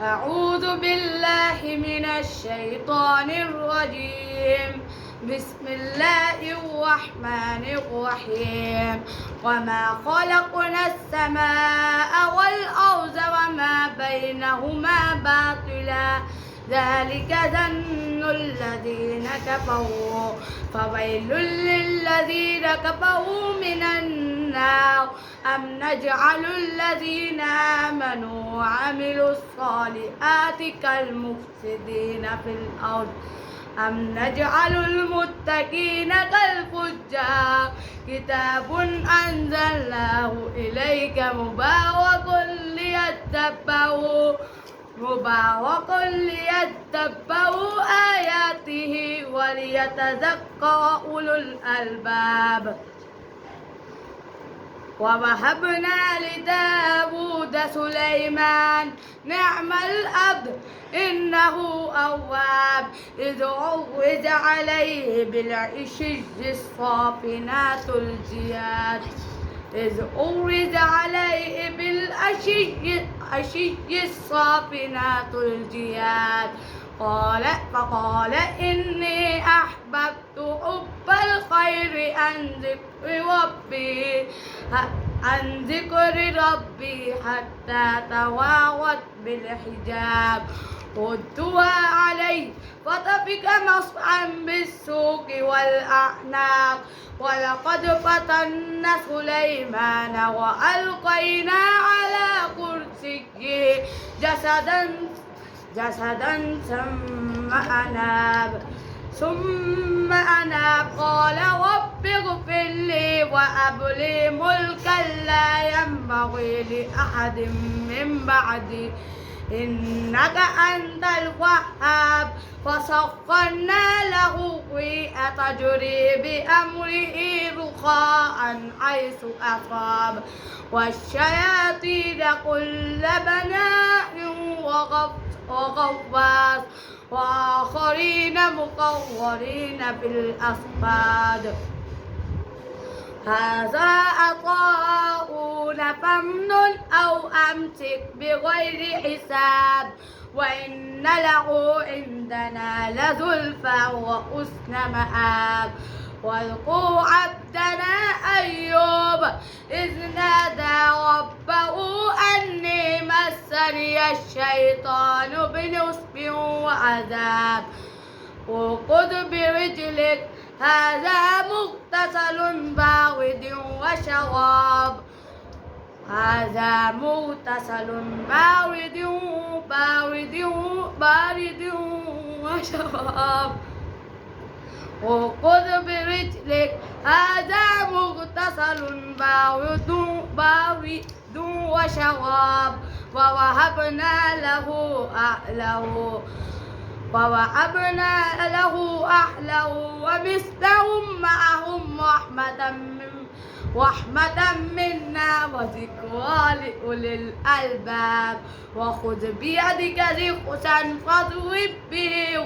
أعوذ بالله من الشيطان الرجيم. بسم الله الرحمن الرحيم. وما خلقنا السماء والأرض وما بينهما باطلا ذلك ظن الذين كفروا فويل للذين كفروا من النار. أم نجعل الذين آمنوا وعملوا الصالحات كالمفسدين في الأرض أم نجعل المتقين كالفجار. كتاب أنزلناه إليك مبارك ليتدبروا آياته وليتذكر أولو الألباب. ووهبنا لداود سليمان نعم العبد إنه أواب. إذ عرج عليه بالعشي الصافنات الجياد فقال إني أحببت حب الخير عن ذكر ربي حتى توارت بالحجاب. ردوا عليه فطفق مصعا بالسوق والأعناق. ولقد فتنا سليمان وألقينا على كرسيه جسدا ثم أناب قال رب اغفر لي وهب لي ملكا لا ينبغي لأحد من بعدي إنك أنت الوهاب. فسخرنا له الريح تجري بأمره رخاء حيث أصاب والشياطين كل بناء وغواص وآخرين مقرنين في الأصفاد. هذا عطاؤنا فامنن أو أمسك بغير حساب. وإن له عندنا لزلفى وحسن مآب. واذكر عبدنا أيوب إذ نادى ربه أني مسني الشيطان بنصب وعذاب. اركض برجلك هذا مغتسل بارد وشراب. اركض برجلك هذا مغتسل بارد وشراب. ووهبنا له أهله ومثلهم معهم رحمة منا وذكرى لأولي الألباب. وخذ بيدك ضغثا فاضرب به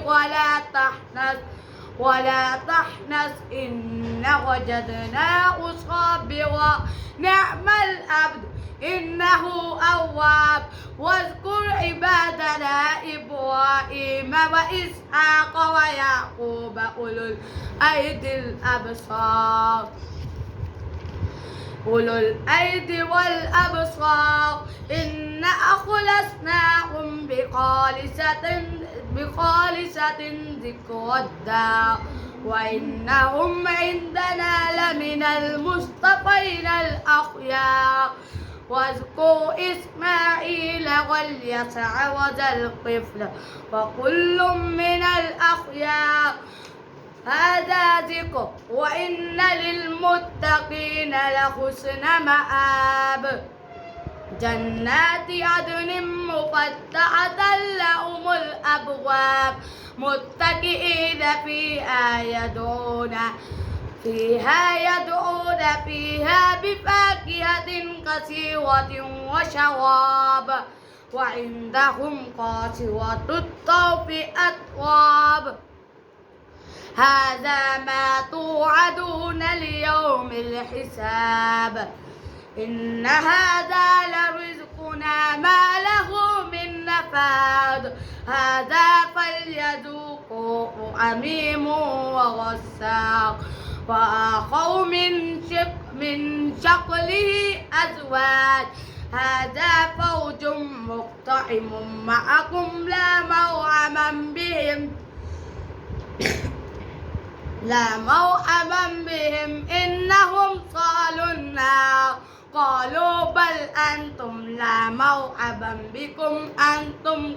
ولا تحنث إنا وجدناه صابرا نعم العبد إنه أواب. واذكر عبادنا إبراهيم وإسحاق ويعقوب أولو الأيدي والأبصار إنا أخلصناهم بخالصة ذكر الدار وإنهم عندنا لمن المصطفين الأخيار. واذكر إسماعيل واليسع وذا الكفل وكل من الأخيار. هذا ذكر وإن للمتقين لحسن مآب. جنات عدن مفتحة لهم الأبواب متكئين فيها يدعون فيها بفاكهة كثيرة وشراب. وعندهم قاصرات الطرف أتراب. هذا ما توعدون ليوم الحساب إن هذا لرزقنا ما له من نفاد هذا فليذوقوه حميم وغساق وآخر من شكله أزواج هذا فوج مقتحم معكم لا مرحبا بهم إنهم صالوا النار قالوا بل أنتم لا مرحبا بكم أنتم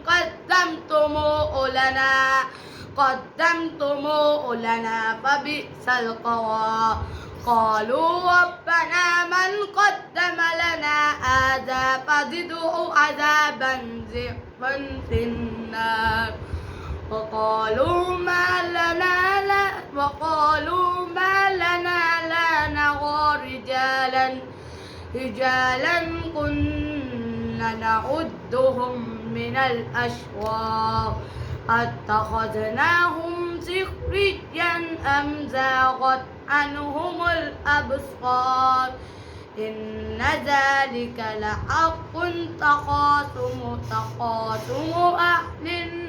قدمتموه لنا فبئس القرار قالوا ربنا من قدم لنا هذا فزده عذابا ضعفا في النار وقالوا ما لنا لا نرى رجالا كنا نعدهم من الأشرار أتخذناهم سخريا أم زاغت عنهم الأبصار إن ذلك لحق تخاصم أهل النار